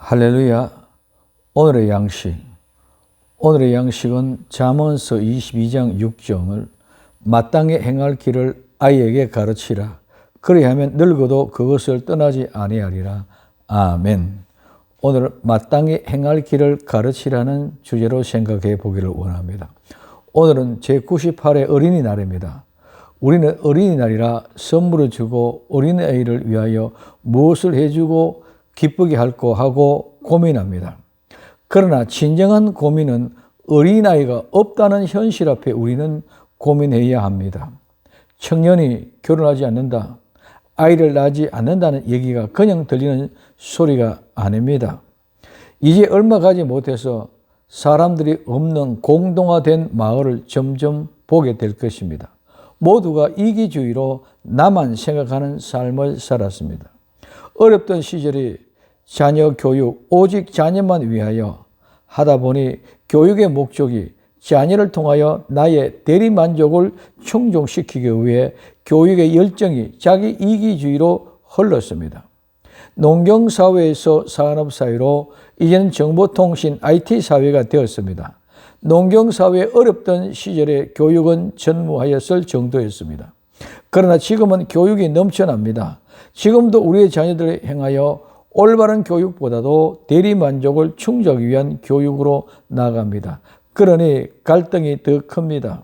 할렐루야. 오늘의 양식. 오늘의 양식은 잠언서 22장 6절을 마땅히 행할 길을 아이에게 가르치라. 그리하면 늙어도 그것을 떠나지 아니하리라. 아멘. 오늘 마땅히 행할 길을 가르치라는 주제로 생각해 보기를 원합니다. 오늘은 제98회 어린이날입니다. 우리는 어린이날이라 선물을 주고 어린아이를 위하여 무엇을 해주고 기쁘게 할까 하고 고민합니다. 그러나 진정한 고민은 어린아이가 없다는 현실 앞에 우리는 고민해야 합니다. 청년이 결혼하지 않는다, 아이를 낳지 않는다는 얘기가 그냥 들리는 소리가 아닙니다. 이제 얼마 가지 못해서 사람들이 없는 공동화된 마을을 점점 보게 될 것입니다. 모두가 이기주의로 나만 생각하는 삶을 살았습니다. 어렵던 시절에 자녀 교육, 오직 자녀만 위하여 하다 보니 교육의 목적이 자녀를 통하여 나의 대리만족을 충족시키기 위해 교육의 열정이 자기 이기주의로 흘렀습니다. 농경사회에서 산업사회로 이제는 정보통신 IT 사회가 되었습니다. 농경사회의 어렵던 시절에 교육은 전무하였을 정도였습니다. 그러나 지금은 교육이 넘쳐납니다. 지금도 우리의 자녀들을 향하여 올바른 교육보다도 대리만족을 충족하기 위한 교육으로 나아갑니다. 그러니 갈등이 더 큽니다.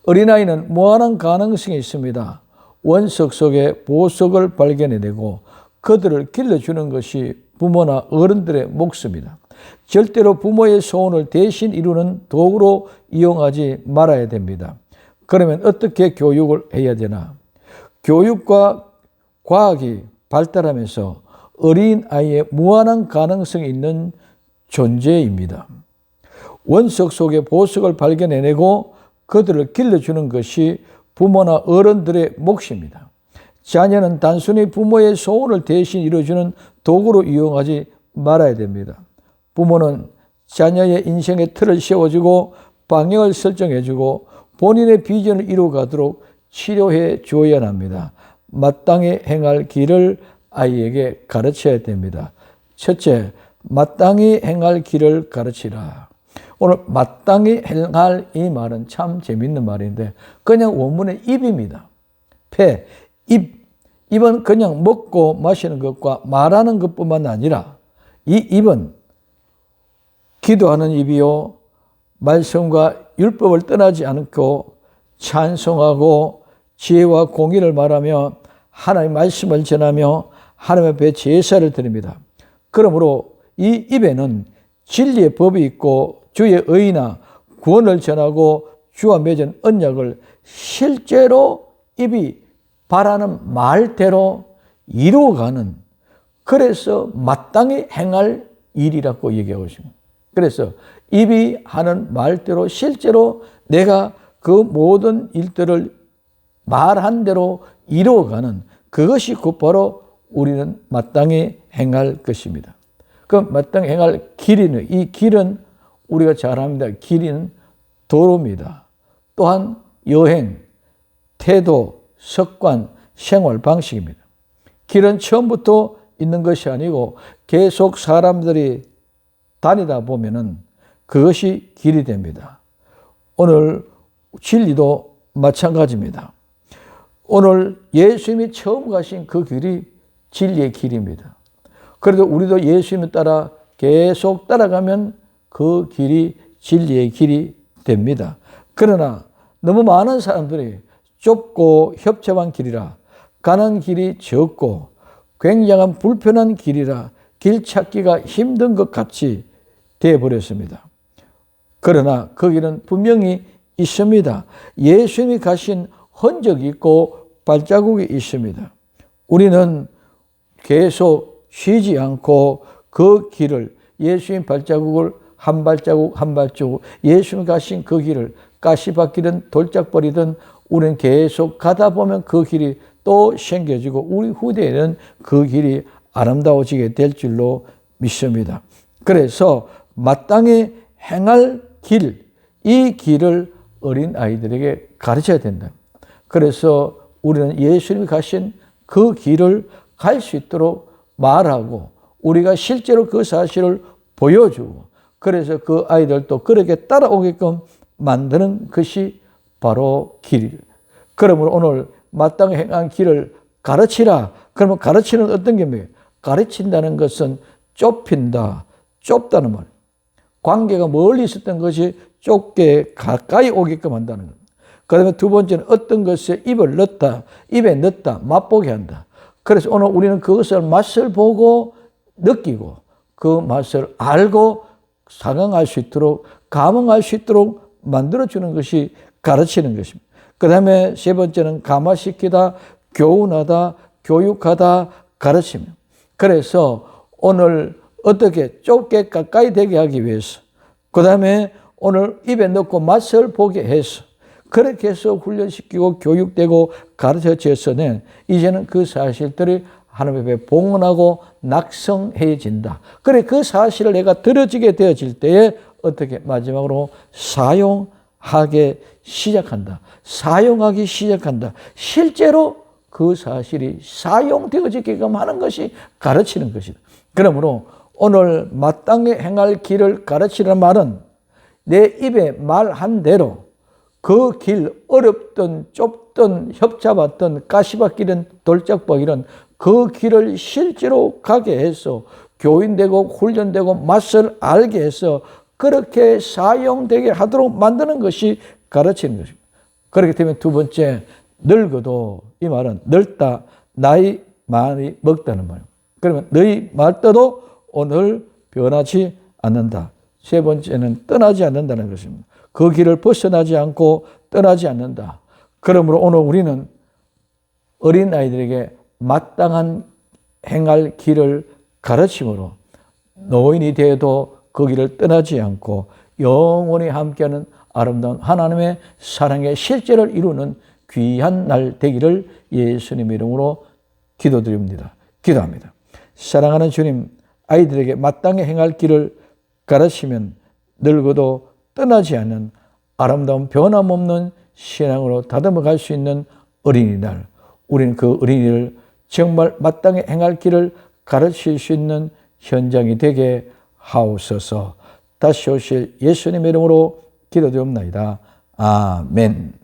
어린아이는 무한한 가능성이 있습니다. 원석 속에 보석을 발견해내고 그들을 길러주는 것이 부모나 어른들의 몫입니다. 절대로 부모의 소원을 대신 이루는 도구로 이용하지 말아야 됩니다. 그러면 어떻게 교육을 해야 되나? 교육과 과학이 발달하면서 어린아이의 무한한 가능성이 있는 존재입니다. 원석 속에 보석을 발견해내고 그들을 길러주는 것이 부모나 어른들의 몫입니다. 자녀는 단순히 부모의 소원을 대신 이루어주는 도구로 이용하지 말아야 됩니다. 부모는 자녀의 인생의 틀을 세워주고 방향을 설정해주고 본인의 비전을 이루어가도록 치료해 주어야 합니다. 마땅히 행할 길을 아이에게 가르쳐야 됩니다. 첫째, 마땅히 행할 길을 가르치라. 오늘 마땅히 행할 이 말은 참 재밌는 말인데 그냥 원문의 입입니다. 입은 그냥 먹고 마시는 것과 말하는 것뿐만 아니라 이 입은 기도하는 입이요, 말씀과 율법을 떠나지 않고 찬송하고 지혜와 공의를 말하며 하나님의 말씀을 전하며 하나님 앞에 제사를 드립니다. 그러므로 이 입에는 진리의 법이 있고 주의 의나 구원을 전하고 주와 맺은 언약을 실제로 입이 바라는 말대로 이루어가는, 그래서 마땅히 행할 일이라고 얘기하고 있습니다. 그래서 입이 하는 말대로 실제로 내가 그 모든 일들을 말한 대로 이루어가는 그것이 곧바로 우리는 마땅히 행할 것입니다. 그 마땅히 행할 길이는, 이 길은 우리가 잘 압니다. 길은 도로입니다. 또한 여행, 태도, 습관, 생활 방식입니다. 길은 처음부터 있는 것이 아니고 계속 사람들이 다니다 보면은 그것이 길이 됩니다. 오늘 진리도 마찬가지입니다. 오늘 예수님이 처음 가신 그 길이 진리의 길입니다. 그래도 우리도 예수님을 따라 계속 따라가면 그 길이 진리의 길이 됩니다. 그러나 너무 많은 사람들이 좁고 협착한 길이라, 가는 길이 적고 굉장한 불편한 길이라 길 찾기가 힘든 것 같이 되어버렸습니다. 그러나 그 길은 분명히 있습니다. 예수님이 가신 흔적이 있고 발자국이 있습니다. 우리는 계속 쉬지 않고 그 길을, 예수님 발자국을 한 발자국 한 발자국, 예수님 가신 그 길을 가시밭길이든 돌짝벌이든 우리는 계속 가다 보면 그 길이 또 생겨지고 우리 후대에는 그 길이 아름다워지게 될 줄로 믿습니다. 그래서 마땅히 행할 길, 이 길을 어린아이들에게 가르쳐야 된다. 그래서 우리는 예수님이 가신 그 길을 갈 수 있도록 말하고 우리가 실제로 그 사실을 보여주고 그래서 그 아이들도 그렇게 따라오게끔 만드는 것이 바로 길이에요. 그러므로 오늘 마땅히 행한 길을 가르치라. 그러면 가르치는 어떤 게 뭐예요? 가르친다는 것은 좁힌다, 좁다는 말. 관계가 멀리 있었던 것이 좁게 가까이 오게끔 한다는 겁니다. 그 다음에 두 번째는 어떤 것에 입을 넣다, 입에 넣다, 맛보게 한다. 그래서 오늘 우리는 그것을 맛을 보고 느끼고 그 맛을 알고 사강할 수 있도록, 감흥할 수 있도록 만들어주는 것이 가르치는 것입니다. 그 다음에 세 번째는 감화시키다, 교훈하다, 교육하다, 가르치며. 그래서 오늘 어떻게 좁게 가까이 되게 하기 위해서, 그 다음에 오늘 입에 넣고 맛을 보게 해서, 그렇게 해서 훈련시키고 교육되고 가르쳐져서는 이제는 그 사실들이 하나님 앞에 봉헌하고 낙성해진다. 그래 그 사실을 내가 들어지게 되어질 때에 어떻게 마지막으로 사용하게 시작한다. 사용하기 시작한다. 실제로 그 사실이 사용되어지게끔 하는 것이 가르치는 것이다. 그러므로 오늘 마땅히 행할 길을 가르치는 말은 내 입에 말한 대로 그 길, 어렵든 좁든 협잡았든 가시밭길은 돌짝밭길은 그 길을 실제로 가게 해서 교인되고 훈련되고 맛을 알게 해서 그렇게 사용되게 하도록 만드는 것이 가르치는 것입니다. 그렇게 되면 두 번째, 늙어도 이 말은 늙다, 나이 많이 먹다는 말이에요. 그러면 너희 말대로 오늘 변하지 않는다. 세 번째는 떠나지 않는다는 것입니다. 그 길을 벗어나지 않고 떠나지 않는다. 그러므로 오늘 우리는 어린아이들에게 마땅한 행할 길을 가르침으로 노인이 되어도 그 길을 떠나지 않고 영원히 함께하는 아름다운 하나님의 사랑의 실제를 이루는 귀한 날 되기를 예수님의 이름으로 기도드립니다. 기도합니다. 사랑하는 주님, 아이들에게 마땅히 행할 길을 가르치면 늙어도 떠나지 않는 아름다운 변함없는 신앙으로 다듬어 갈 수 있는 어린이날, 우리는 그 어린이를 정말 마땅히 행할 길을 가르칠 수 있는 현장이 되게 하옵소서. 다시 오실 예수님의 이름으로 기도드립니다. 아멘.